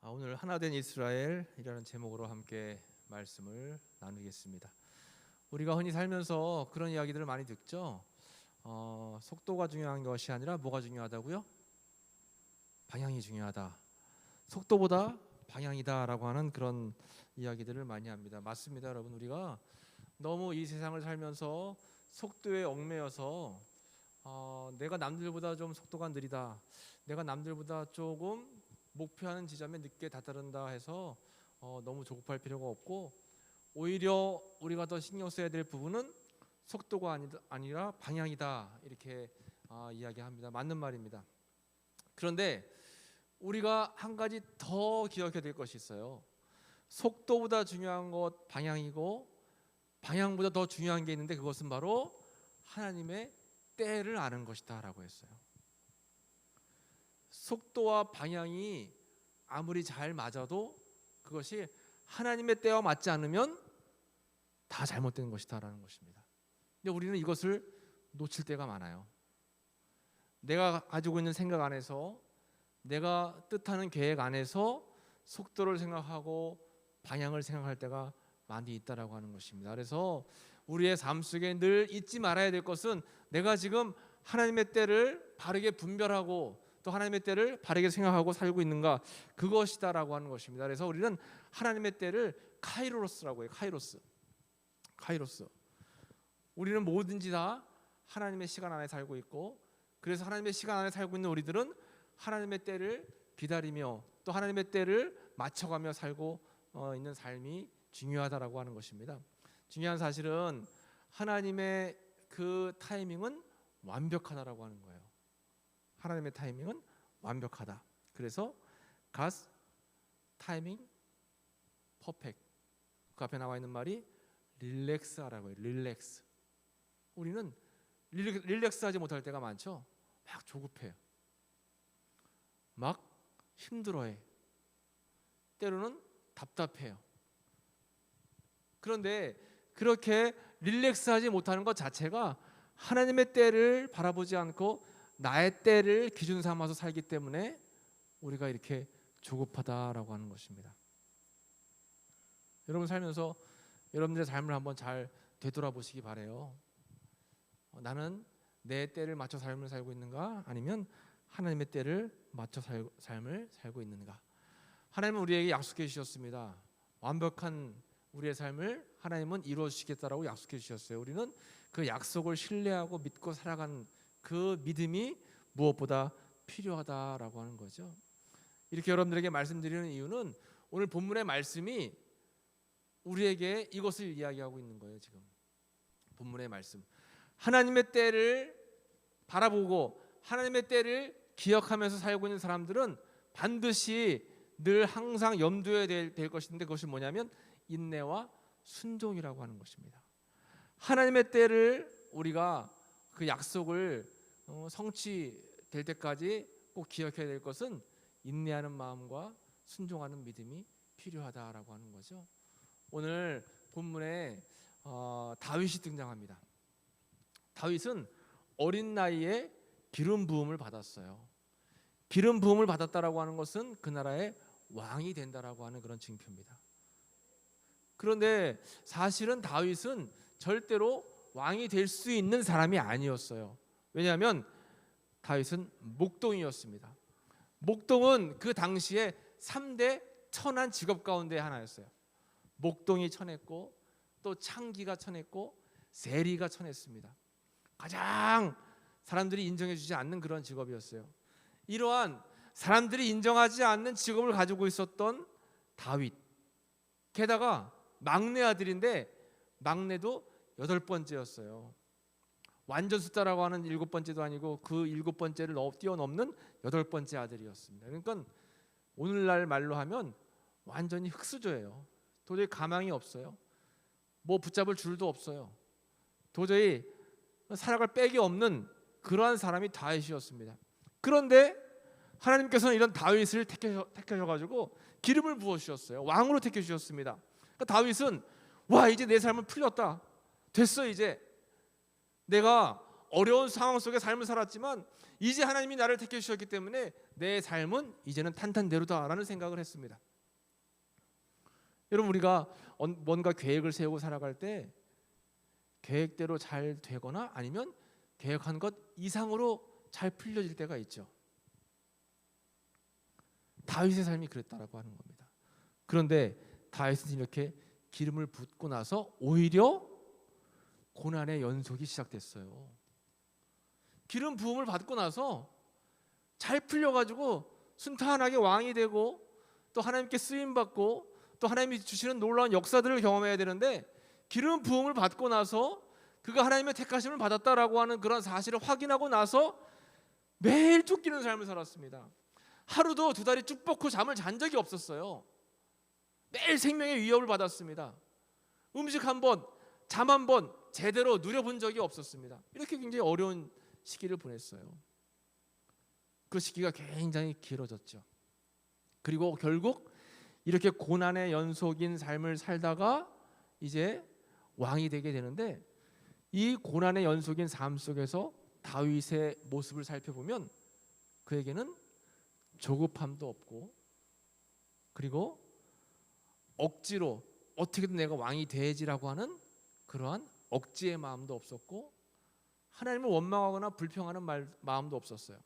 오늘 하나된 이스라엘이라는 제목으로 함께 말씀을 나누겠습니다. 우리가 흔히 살면서 그런 이야기들을 많이 듣죠. 속도가 중요한 것이 아니라 뭐가 중요하다고요? 방향이 중요하다. 속도보다 방향이다라고 하는 그런 이야기들을 많이 합니다. 맞습니다, 여러분. 우리가 너무 이 세상을 살면서 속도에 얽매여서 내가 남들보다 좀 속도가 느리다, 내가 남들보다 조금 목표하는 지점에 늦게 다다른다 해서 너무 조급할 필요가 없고, 오히려 우리가 더 신경 써야 될 부분은 속도가 아니라 방향이다, 이렇게 이야기합니다. 맞는 말입니다. 그런데 우리가 한 가지 더 기억해야 될 것이 있어요. 속도보다 중요한 것 방향이고, 방향보다 더 중요한 게 있는데, 그것은 바로 하나님의 때를 아는 것이다 라고 했어요. 속도와 방향이 아무리 잘 맞아도 그것이 하나님의 때와 맞지 않으면 다 잘못된 것이다 라는 것입니다. 근데 우리는 이것을 놓칠 때가 많아요. 내가 가지고 있는 생각 안에서, 내가 뜻하는 계획 안에서 속도를 생각하고 방향을 생각할 때가 많이 있다라고 하는 것입니다. 그래서 우리의 삶 속에 늘 잊지 말아야 될 것은, 내가 지금 하나님의 때를 바르게 분별하고 또 하나님의 때를 바르게 생각하고 살고 있는가, 그것이다라고 하는 것입니다. 그래서 우리는 하나님의 때를 카이로스라고 해요. 카이로스. 우리는 뭐든지 다 하나님의 시간 안에 살고 있고, 그래서 하나님의 시간 안에 살고 있는 우리들은 하나님의 때를 기다리며 또 하나님의 때를 맞춰가며 살고 있는 삶이 중요하다라고 하는 것입니다. 중요한 사실은 하나님의 그 타이밍은 완벽하다라고 하는 거예요. 하나님의 타이밍은 완벽하다. 그래서 God's timing perfect. 그 앞에 나와 있는 말이 릴렉스하라고 해요. 릴렉스. 우리는 릴렉스하지 못할 때가 많죠. 막 조급해요. 막 힘들어해. 때로는 답답해요. 그런데 그렇게 릴렉스하지 못하는 것 자체가 하나님의 때를 바라보지 않고 나의 때를 기준 삼아서 살기 때문에 우리가 이렇게 조급하다라고 하는 것입니다. 여러분 살면서 여러분들의 삶을 한번 잘 되돌아보시기 바라요. 나는 내 때를 맞춰 삶을 살고 있는가, 아니면 하나님의 때를 맞춰 삶을 살고 있는가. 하나님은 우리에게 약속해 주셨습니다. 완벽한 우리의 삶을 하나님은 이루어 주시겠다라고 약속해 주셨어요. 우리는 그 약속을 신뢰하고 믿고 살아가는 그 믿음이 무엇보다 필요하다라고 하는 거죠. 이렇게 여러분들에게 말씀드리는 이유는 오늘 본문의 말씀이 우리에게 이것을 이야기하고 있는 거예요. 지금 본문의 말씀, 하나님의 때를 바라보고 하나님의 때를 기억하면서 살고 있는 사람들은 반드시 늘 항상 염두에 될 것인데, 그것이 뭐냐면 인내와 순종이라고 하는 것입니다. 하나님의 때를 우리가 그 약속을 성취될 때까지 꼭 기억해야 될 것은 인내하는 마음과 순종하는 믿음이 필요하다라고 하는 거죠. 오늘 본문에 다윗이 등장합니다. 다윗은 어린 나이에 기름 부음을 받았어요. 기름 부음을 받았다라고 하는 것은 그 나라의 왕이 된다라고 하는 그런 징표입니다. 그런데 사실은 다윗은 절대로 왕이 될 수 있는 사람이 아니었어요. 왜냐하면 다윗은 목동이었습니다. 목동은 그 당시에 3대 천한 직업 가운데 하나였어요. 목동이 천했고, 또 창기가 천했고, 세리가 천했습니다. 가장 사람들이 인정해 주지 않는 그런 직업이었어요. 이러한 사람들이 인정하지 않는 직업을 가지고 있었던 다윗, 게다가 막내 아들인데 막내도 8번째였어요. 완전 숫자라고 하는 7번째도 아니고 그 7번째를 뛰어넘는 8번째 아들이었습니다. 그러니까 오늘날 말로 하면 완전히 흙수저예요. 도저히 가망이 없어요. 뭐 붙잡을 줄도 없어요. 도저히 살아갈 백이 없는 그러한 사람이 다윗이었습니다. 그런데 하나님께서는 이런 다윗을 택하셔가지고 기름을 부어주셨어요. 왕으로 택해주셨습니다. 그러니까 다윗은 와, 이제 내 삶은 풀렸다, 됐어, 이제 내가 어려운 상황 속에 삶을 살았지만 이제 하나님이 나를 택해 주셨기 때문에 내 삶은 이제는 탄탄대로다라는 생각을 했습니다. 여러분, 우리가 뭔가 계획을 세우고 살아갈 때 계획대로 잘 되거나 아니면 계획한 것 이상으로 잘 풀려질 때가 있죠. 다윗의 삶이 그랬다라고 하는 겁니다. 그런데 다윗은 이렇게 기름을 붓고 나서 오히려 고난의 연속이 시작됐어요. 기름 부음을 받고 나서 잘 풀려가지고 순탄하게 왕이 되고 또 하나님께 쓰임 받고 또 하나님이 주시는 놀라운 역사들을 경험해야 되는데, 기름 부음을 받고 나서 그가 하나님의 택하심을 받았다라고 하는 그런 사실을 확인하고 나서 매일 쫓기는 삶을 살았습니다. 하루도 두 다리 쭉 뻗고 잠을 잔 적이 없었어요. 매일 생명의 위협을 받았습니다. 음식 한 번, 잠 한 번 제대로 누려본 적이 없었습니다. 이렇게 굉장히 어려운 시기를 보냈어요. 그 시기가 굉장히 길어졌죠. 그리고 결국 이렇게 고난의 연속인 삶을 살다가 이제 왕이 되게 되는데, 이 고난의 연속인 삶 속에서 다윗의 모습을 살펴보면 그에게는 조급함도 없고, 그리고 억지로 어떻게든 내가 왕이 돼야지라고 하는 그러한 억지의 마음도 없었고, 하나님을 원망하거나 불평하는 마음도 없었어요.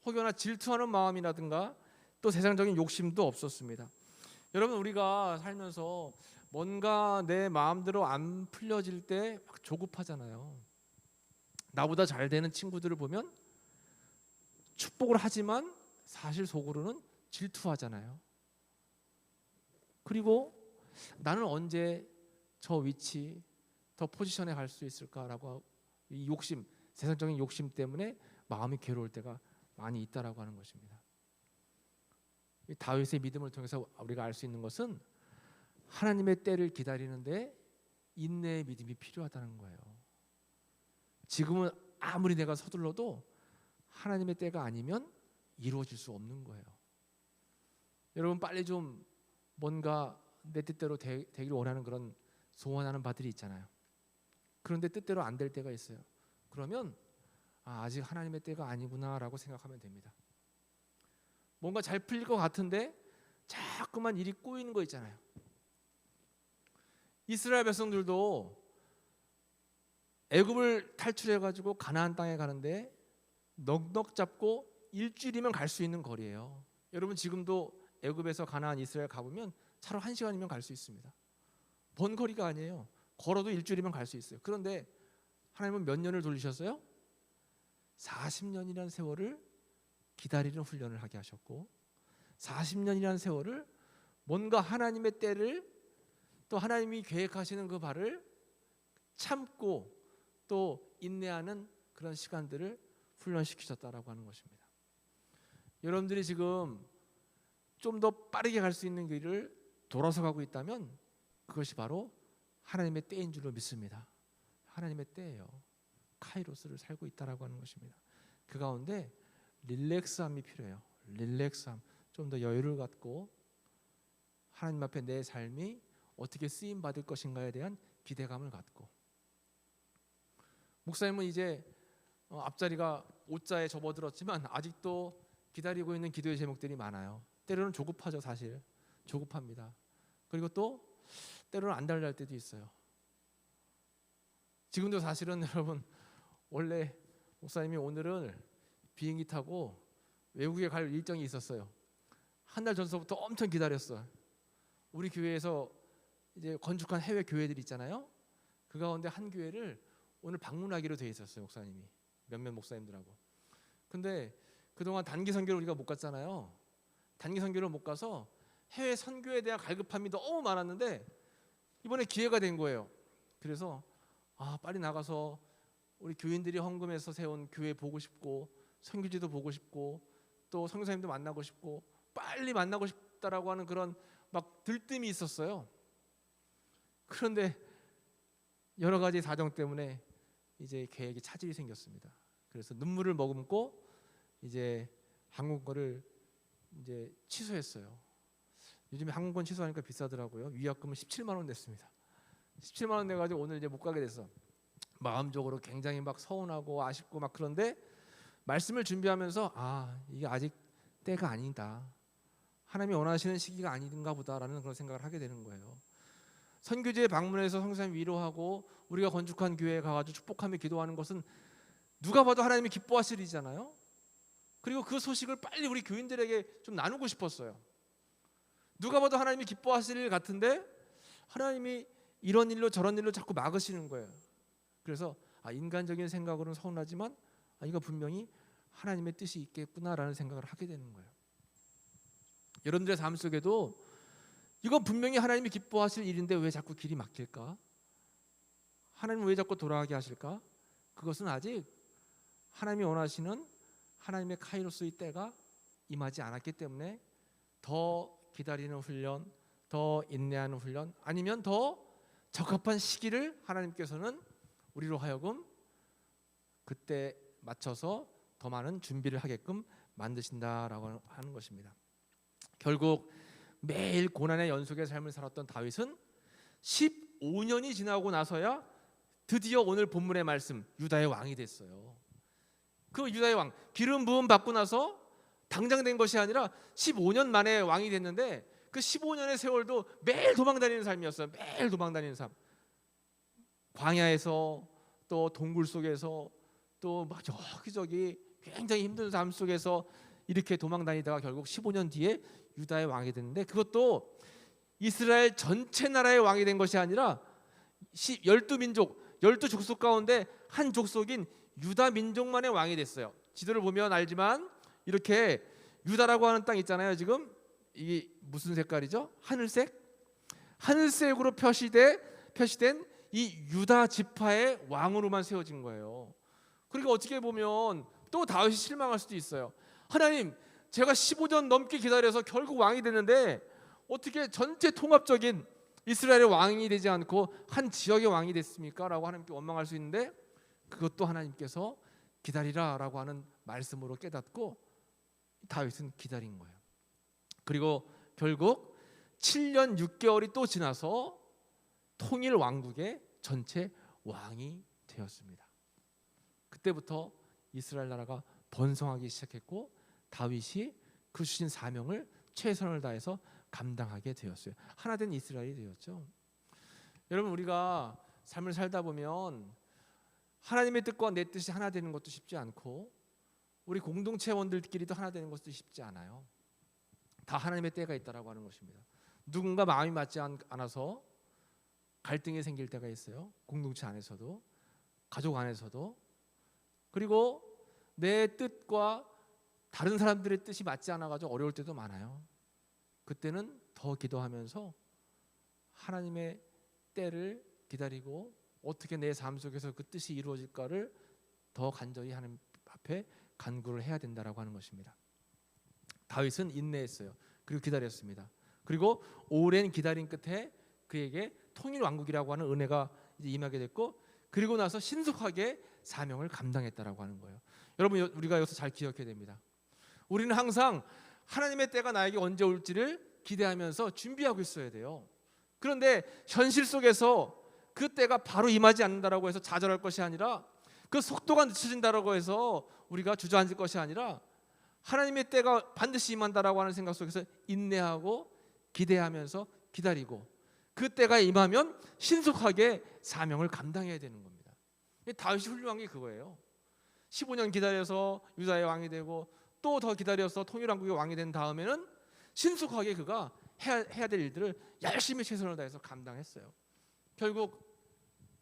혹여나 질투하는 마음이라든가 또 세상적인 욕심도 없었습니다. 여러분, 우리가 살면서 뭔가 내 마음대로 안 풀려질 때 막 조급하잖아요. 나보다 잘 되는 친구들을 보면 축복을 하지만 사실 속으로는 질투하잖아요. 그리고 나는 언제 저 위치, 더 포지션에 갈 수 있을까라고 이 욕심, 세상적인 욕심 때문에 마음이 괴로울 때가 많이 있다라고 하는 것입니다. 이 다윗의 믿음을 통해서 우리가 알 수 있는 것은 하나님의 때를 기다리는데 인내의 믿음이 필요하다는 거예요. 지금은 아무리 내가 서둘러도 하나님의 때가 아니면 이루어질 수 없는 거예요. 여러분, 빨리 좀 뭔가 내 뜻대로 되기를 원하는 그런 소원하는 바들이 있잖아요. 그런데 뜻대로 안 될 때가 있어요. 그러면 아직 하나님의 때가 아니구나라고 생각하면 됩니다. 뭔가 잘 풀릴 것 같은데 자꾸만 일이 꼬이는 거 있잖아요. 이스라엘 백성들도 애굽을 탈출해가지고 가나안 땅에 가는데 넉넉 잡고 일주일이면 갈 수 있는 거리예요. 여러분, 지금도 애굽에서 가나안 이스라엘 가보면 차로 1시간이면 갈 수 있습니다. 먼 거리가 아니에요. 걸어도 일주일이면 갈 수 있어요. 그런데 하나님은 몇 년을 돌리셨어요? 40년이라는 세월을 기다리는 훈련을 하게 하셨고, 40년이라는 세월을 뭔가 하나님의 때를, 또 하나님이 계획하시는 그 바를 참고 또 인내하는 그런 시간들을 훈련시키셨다라고 하는 것입니다. 여러분들이 지금 좀 더 빠르게 갈 수 있는 길을 돌아서 가고 있다면 그것이 바로 하나님의 때인 줄로 믿습니다. 하나님의 때예요. 카이로스를 살고 있다라고 하는 것입니다. 그 가운데 릴렉스함이 필요해요. 릴렉스함, 좀 더 여유를 갖고 하나님 앞에 내 삶이 어떻게 쓰임 받을 것인가에 대한 기대감을 갖고. 목사님은 이제 앞자리가 5자에 접어들었지만 아직도 기다리고 있는 기도의 제목들이 많아요. 때로는 조급하죠. 사실 조급합니다. 그리고 또 때로는 안달날 때도 있어요. 지금도 사실은 여러분, 원래 목사님이 오늘은 비행기 타고 외국에 갈 일정이 있었어요. 한 달 전서부터 엄청 기다렸어요. 우리 교회에서 이제 건축한 해외 교회들 있잖아요. 그 가운데 한 교회를 오늘 방문하기로 돼 있었어요. 목사님이 몇몇 목사님들하고. 근데 그동안 단기 선교를 우리가 못 갔잖아요. 단기 선교를 못 가서 해외 선교에 대한 갈급함이 너무 많았는데 이번에 기회가 된 거예요. 그래서 빨리 나가서 우리 교인들이 헌금해서 세운 교회 보고 싶고, 선교지도 보고 싶고, 또 선교사님도 만나고 싶고, 빨리 만나고 싶다라고 하는 그런 막 들뜸이 있었어요. 그런데 여러 가지 사정 때문에 이제 계획에 차질이 생겼습니다. 그래서 눈물을 머금고 이제 항공권을 이제 취소했어요. 요즘에 항공권 취소하니까 비싸더라고요. 위약금은 17만 원 냈습니다. 17만 원 내가지고 오늘 이제 못 가게 됐어. 마음적으로 굉장히 막 서운하고 아쉽고 막 그런데 말씀을 준비하면서 이게 아직 때가 아니다. 하나님이 원하시는 시기가 아닌가 보다라는 그런 생각을 하게 되는 거예요. 선교지에 방문해서 성도님 위로하고 우리가 건축한 교회에 가가지고 축복하며 기도하는 것은 누가 봐도 하나님이 기뻐하실 일이잖아요. 그리고 그 소식을 빨리 우리 교인들에게 좀 나누고 싶었어요. 누가 봐도 하나님이 기뻐하실 일 같은데 하나님이 이런 일로 저런 일로 자꾸 막으시는 거예요. 그래서 인간적인 생각으로는 서운하지만 이거 분명히 하나님의 뜻이 있겠구나라는 생각을 하게 되는 거예요. 여러분들의 삶 속에도 이건 분명히 하나님이 기뻐하실 일인데 왜 자꾸 길이 막힐까? 하나님은 왜 자꾸 돌아가게 하실까? 그것은 아직 하나님이 원하시는 하나님의 카이로스의 때가 임하지 않았기 때문에 더 기다리는 훈련, 더 인내하는 훈련, 아니면 더 적합한 시기를 하나님께서는 우리로 하여금 그때 맞춰서 더 많은 준비를 하게끔 만드신다라고 하는 것입니다. 결국 매일 고난의 연속의 삶을 살았던 다윗은 15년이 지나고 나서야 드디어 오늘 본문의 말씀 유다의 왕이 됐어요. 그 유다의 왕 기름 부음 받고 나서 당장 된 것이 아니라 15년 만에 왕이 됐는데 그 15년의 세월도 매일 도망다니는 삶이었어요. 매일 도망다니는 삶. 광야에서 또 동굴 속에서 또 막 여기저기 굉장히 힘든 삶 속에서 이렇게 도망다니다가 결국 15년 뒤에 유다의 왕이 됐는데 그것도 이스라엘 전체 나라의 왕이 된 것이 아니라 12민족, 12족속 가운데 한 족속인 유다 민족만의 왕이 됐어요. 지도를 보면 알지만 이렇게 유다라고 하는 땅 있잖아요. 지금 이게 무슨 색깔이죠? 하늘색? 하늘색으로 표시된 이 유다 지파의 왕으로만 세워진 거예요. 그리고 어떻게 보면 또 다윗이 실망할 수도 있어요. 하나님, 제가 15년 넘게 기다려서 결국 왕이 됐는데 어떻게 전체 통합적인 이스라엘의 왕이 되지 않고 한 지역의 왕이 됐습니까? 라고 하나님께 원망할 수 있는데 그것도 하나님께서 기다리라 라고 하는 말씀으로 깨닫고 다윗은 기다린 거예요. 그리고 결국 7년 6개월이 또 지나서 통일 왕국의 전체 왕이 되었습니다. 그때부터 이스라엘 나라가 번성하기 시작했고 다윗이 그 주신 사명을 최선을 다해서 감당하게 되었어요. 하나 된 이스라엘이 되었죠. 여러분, 우리가 삶을 살다 보면 하나님의 뜻과 내 뜻이 하나 되는 것도 쉽지 않고 우리 공동체원들끼리도 하나 되는 것도 쉽지 않아요. 다 하나님의 때가 있다라고 하는 것입니다. 누군가 마음이 맞지 않아서 갈등이 생길 때가 있어요. 공동체 안에서도, 가족 안에서도. 그리고 내 뜻과 다른 사람들의 뜻이 맞지 않아가지고 어려울 때도 많아요. 그때는 더 기도하면서 하나님의 때를 기다리고 어떻게 내 삶 속에서 그 뜻이 이루어질까를 더 간절히 하나님 앞에 간구를 해야 된다라고 하는 것입니다. 다윗은 인내했어요. 그리고 기다렸습니다. 그리고 오랜 기다림 끝에 그에게 통일 왕국이라고 하는 은혜가 이제 임하게 됐고 그리고 나서 신속하게 사명을 감당했다라고 하는 거예요. 여러분, 우리가 여기서 잘 기억해야 됩니다. 우리는 항상 하나님의 때가 나에게 언제 올지를 기대하면서 준비하고 있어야 돼요. 그런데 현실 속에서 그 때가 바로 임하지 않는다라고 해서 좌절할 것이 아니라 그 속도가 늦춰진다라고 해서 우리가 주저앉을 것이 아니라 하나님의 때가 반드시 임한다라고 하는 생각 속에서 인내하고 기대하면서 기다리고 그 때가 임하면 신속하게 사명을 감당해야 되는 겁니다. 다윗이 훌륭한 게 그거예요. 15년 기다려서 유다의 왕이 되고 또 더 기다려서 통일왕국의 왕이 된 다음에는 신속하게 그가 해야 될 일들을 열심히 최선을 다해서 감당했어요. 결국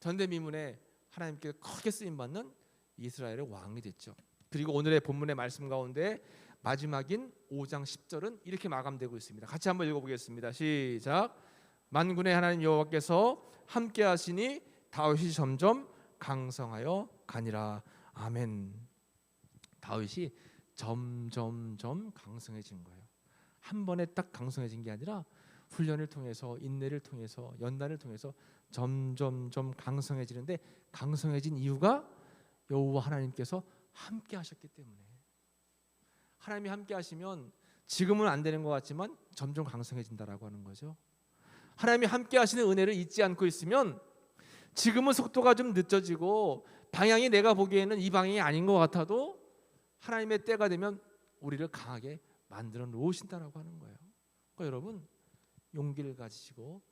전대미문에 하나님께 크게 쓰임받는 이스라엘의 왕이 됐죠. 그리고 오늘의 본문의 말씀 가운데 마지막인 5장 10절은 이렇게 마감되고 있습니다. 같이 한번 읽어보겠습니다. 시작. 만군의 하나님 여호와께서 함께 하시니 다윗이 점점 강성하여 가니라. 아멘. 다윗이 점점점 강성해진 거예요. 한 번에 딱 강성해진 게 아니라 훈련을 통해서, 인내를 통해서, 연단을 통해서 점점점 강성해지는데 강성해진 이유가 여호와 하나님께서 함께 하셨기 때문에. 하나님이 함께 하시면 지금은 안 되는 것 같지만 점점 강성해진다라고 하는 거죠. 하나님이 함께 하시는 은혜를 잊지 않고 있으면 지금은 속도가 좀 늦어지고 방향이 내가 보기에는 이 방향이 아닌 것 같아도 하나님의 때가 되면 우리를 강하게 만들어 놓으신다라고 하는 거예요. 그러니까 여러분 용기를 가지시고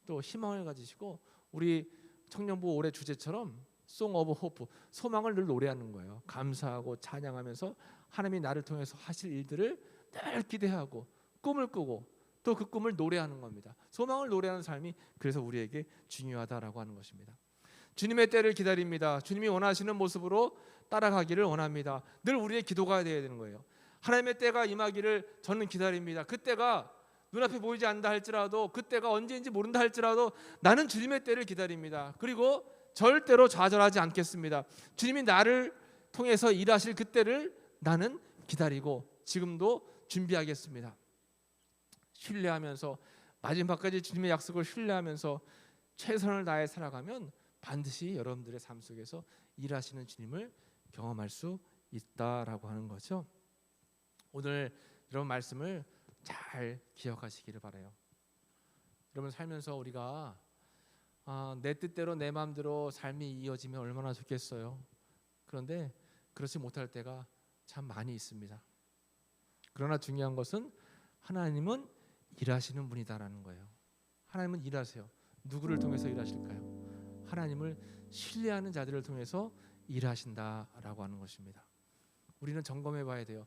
또 희망을 가지시고 우리 청년부 올해 주제처럼 Song of Hope, 소망을 늘 노래하는 거예요. 감사하고 찬양하면서 하나님이 나를 통해서 하실 일들을 늘 기대하고 꿈을 꾸고 또 그 꿈을 노래하는 겁니다. 소망을 노래하는 삶이 그래서 우리에게 중요하다라고 하는 것입니다. 주님의 때를 기다립니다. 주님이 원하시는 모습으로 따라가기를 원합니다. 늘 우리의 기도가 되어야 되는 거예요. 하나님의 때가 임하기를 저는 기다립니다. 그때가 눈앞에 보이지 않는다 할지라도, 그때가 언제인지 모른다 할지라도 나는 주님의 때를 기다립니다. 그리고 절대로 좌절하지 않겠습니다. 주님이 나를 통해서 일하실 그때를 나는 기다리고 지금도 준비하겠습니다. 신뢰하면서 마지막까지 주님의 약속을 신뢰하면서 최선을 다해 살아가면 반드시 여러분들의 삶 속에서 일하시는 주님을 경험할 수 있다라고 하는 거죠. 오늘 이런 말씀을 잘 기억하시기를 바라요. 여러분 살면서 우리가 내 뜻대로 내 마음대로 삶이 이어지면 얼마나 좋겠어요. 그런데 그렇지 못할 때가 참 많이 있습니다. 그러나 중요한 것은 하나님은 일하시는 분이다라는 거예요. 하나님은 일하세요. 누구를 통해서 일하실까요? 하나님을 신뢰하는 자들을 통해서 일하신다라고 하는 것입니다. 우리는 점검해 봐야 돼요.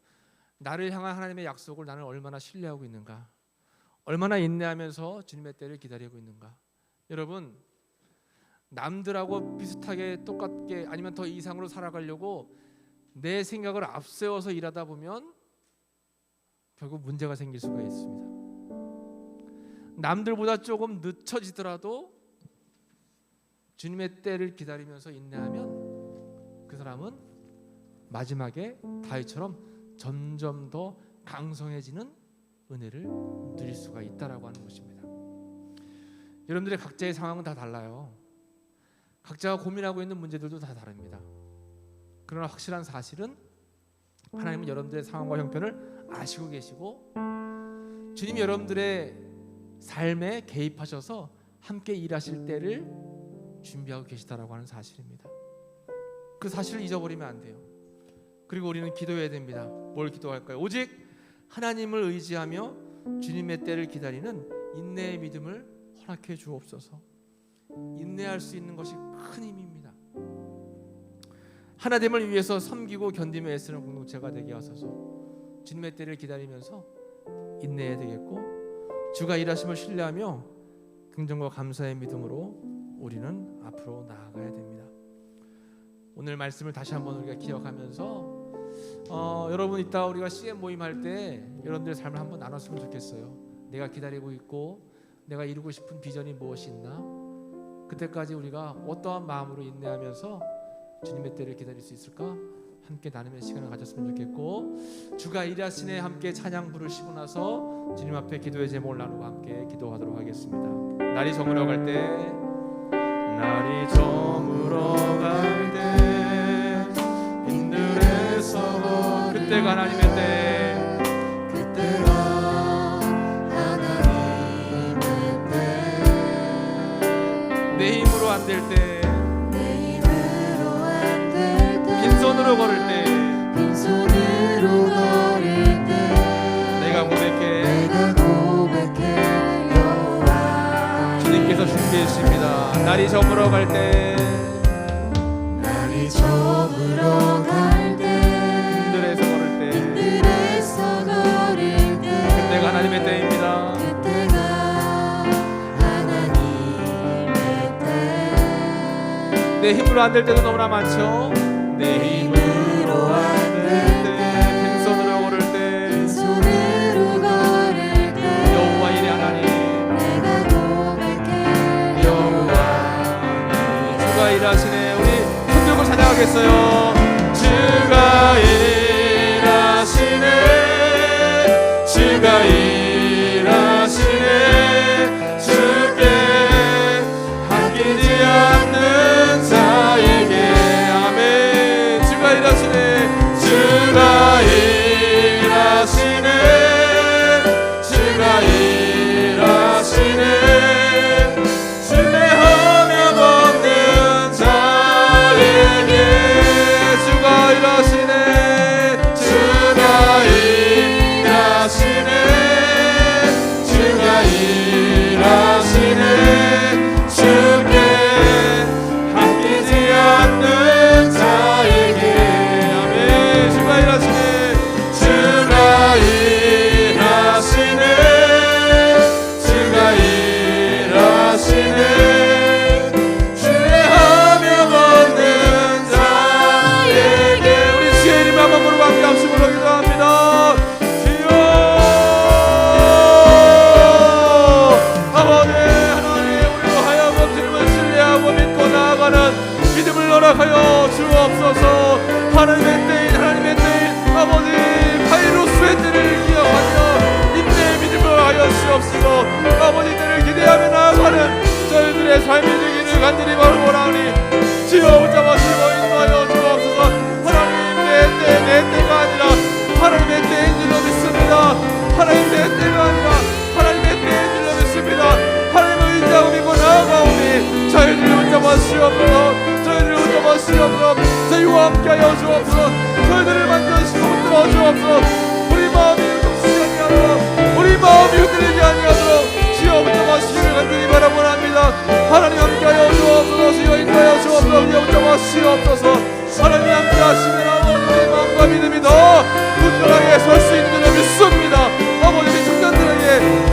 나를 향한 하나님의 약속을 나는 얼마나 신뢰하고 있는가? 얼마나 인내하면서 주님의 때를 기다리고 있는가? 여러분 남들하고 비슷하게 똑같게 아니면 더 이상으로 살아가려고 내 생각을 앞세워서 일하다 보면 결국 문제가 생길 수가 있습니다. 남들보다 조금 늦춰지더라도 주님의 때를 기다리면서 인내하면 그 사람은 마지막에 다윗처럼 점점 더 강성해지는 은혜를 누릴 수가 있다라고 하는 것입니다. 여러분들의 각자의 상황은 다 달라요. 각자가 고민하고 있는 문제들도 다 다릅니다. 그러나 확실한 사실은 하나님은 여러분들의 상황과 형편을 아시고 계시고 주님이 여러분들의 삶에 개입하셔서 함께 일하실 때를 준비하고 계시다라고 하는 사실입니다. 그 사실을 잊어버리면 안 돼요. 그리고 우리는 기도해야 됩니다. 뭘 기도할까요? 오직 하나님을 의지하며 주님의 때를 기다리는 인내의 믿음을 허락해 주옵소서. 인내할 수 있는 것이 큰 힘입니다. 하나님을 위해서 섬기고 견디며 애쓰는 공동체가 되게 하소서. 주님의 때를 기다리면서 인내해야 되겠고 주가 일하심을 신뢰하며 긍정과 감사의 믿음으로 우리는 앞으로 나아가야 됩니다. 오늘 말씀을 다시 한번 우리가 기억하면서 여러분 이따 우리가 CM 모임할 때 여러분들의 삶을 한번 나눴으면 좋겠어요. 내가 기다리고 있고 내가 이루고 싶은 비전이 무엇이 있나? 그때까지 우리가 어떠한 마음으로 인내하면서 주님의 때를 기다릴 수 있을까? 함께 나누는 시간을 가졌으면 좋겠고 주가 일하시네 함께 찬양 부르시고 나서 주님 앞에 기도의 제목을 나누고 함께 기도하도록 하겠습니다. 날이 저물어 갈 때 날이 저물어 갈 때 빈들에서 그때가 하나님의 때 그때가 하나님의 때 내 힘으로 안 될 때 빈손으로 걸을 때 내가 고백해 여호와 주님께서 준비해 주십니다. 날이 저물어 갈 때 빈들에서 걸을 때 그때가 하나님의 때입니다. 내 힘으로 안 될 때도 너무나 많죠. 내 힘으로 안 될 때 빈손으로 걸을 때 여호와 일의 하나님 여호와 주가 일하시네. 우리 손들고 찬양하겠어요. 주가 일하시네 주가 일하시네 주께 맡기지 않는 자에게 아멘. 주시옵소서. 하나님 함께 하시면 아버지의 마음과 믿음이 더 굳건하게 설 수 있는 줄 믿습니다. 아버지 청년들에게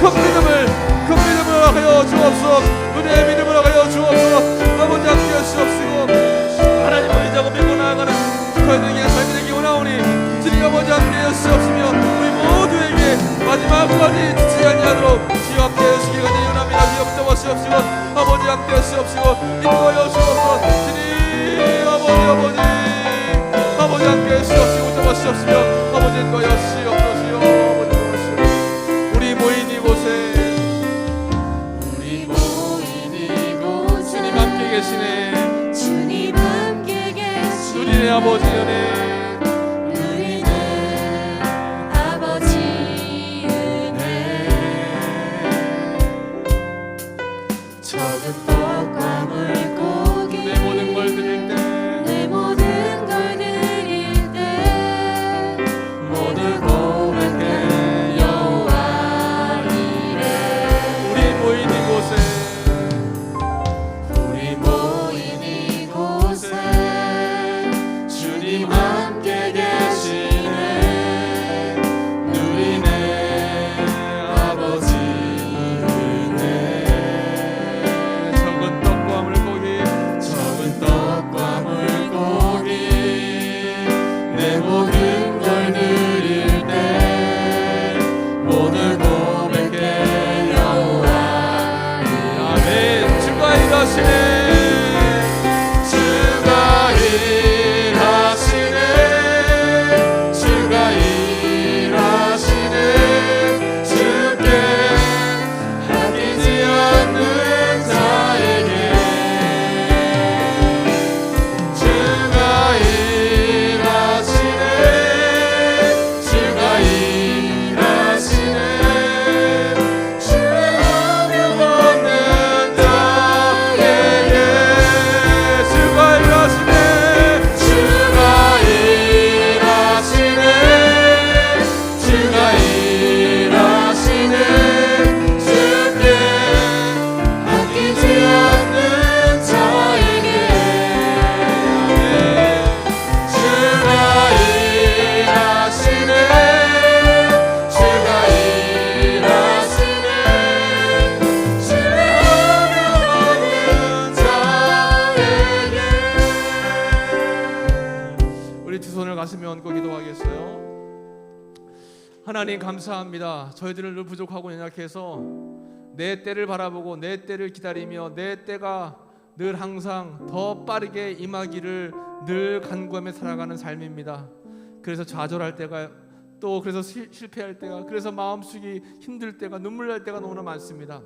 큰 믿음을 하여 주옵소서. 은혜의 믿음을 하여 주옵소서. 아버지 함께 하시옵시고 하나님 우리 자고 믿고 나아가는 저희들에게 삶이 되기 원하오니 주님 아버지 함께 하시옵시며 우리 모두에게 마지막까지 지치지 아니하도록 주여 함께 하시기 간절히 원합니다. 주여 붙잡아 주시옵시고 아버지 함께 하시옵시고 인도하여 주옵소서. 주님 아버지 함께 하시옵시고 붙잡아 주시옵시며 아버지 인도하여 주시옵소서. 우리 모인 이곳에 주님 함께 계시네. 주님 함께 계시네. 누리네 아버지 은혜. 하나님 감사합니다. 저희들은 늘 부족하고 연약해서 내 때를 바라보고 내 때를 기다리며 내 때가 늘 항상 더 빠르게 임하기를 늘 간구하며 살아가는 삶입니다. 그래서 좌절할 때가 또 그래서 실패할 때가 그래서 마음 쓰기 힘들 때가 눈물 날 때가 너무나 많습니다.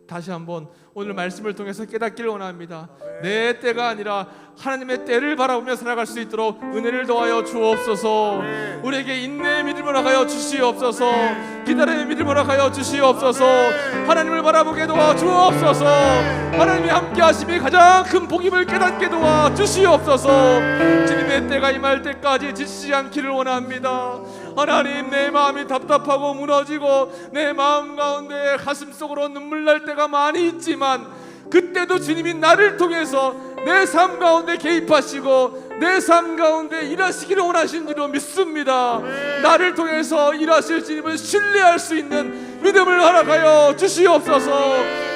다시 한번 오늘 말씀을 통해서 깨닫기를 원합니다. 내 때가 아니라 하나님의 때를 바라보며 살아갈 수 있도록 은혜를 더하여 주옵소서. 우리에게 인내의 믿음을 하여 주시옵소서. 기다림의 믿음을 하여 주시옵소서. 하나님을 바라보게 도와 주옵소서. 하나님이 함께 하심이 가장 큰 복임을 깨닫게 도와 주시옵소서. 주님의 때가 임할 때까지 지치지 않기를 원합니다. 하나님, 내 마음이 답답하고 무너지고 내 마음 가운데 가슴속으로 눈물 날 때가 많이 있지만 그때도 주님이 나를 통해서 내 삶 가운데 개입하시고 내 삶 가운데 일하시기를 원하신 줄로 믿습니다. 나를 통해서 일하실 주님을 신뢰할 수 있는 믿음을 허락하여 주시옵소서.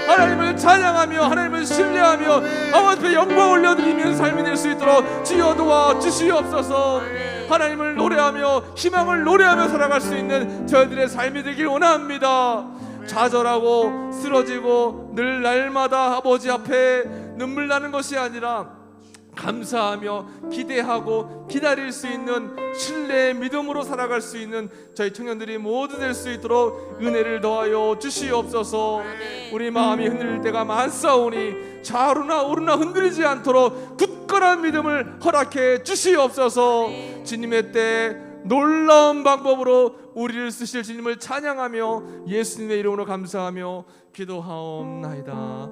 하나님을 찬양하며 하나님을 신뢰하며 아버지 앞에 영광 올려드리는 삶이 될 수 있도록 주여 도와 주시옵소서. 하나님을 노래하며 희망을 노래하며 살아갈 수 있는 저희들의 삶이 되길 원합니다. 좌절하고 쓰러지고 늘 날마다 아버지 앞에 눈물 나는 것이 아니라 감사하며 기대하고 기다릴 수 있는 신뢰의 믿음으로 살아갈 수 있는 저희 청년들이 모두 될 수 있도록 은혜를 더하여 주시옵소서. 우리 마음이 흔들릴 때가 많사오니 좌우나 우르나 흔들리지 않도록 굳건한 믿음을 허락해 주시옵소서. 주님의 때 놀라운 방법으로 우리를 쓰실 주님을 찬양하며 예수님의 이름으로 감사하며 기도하옵나이다.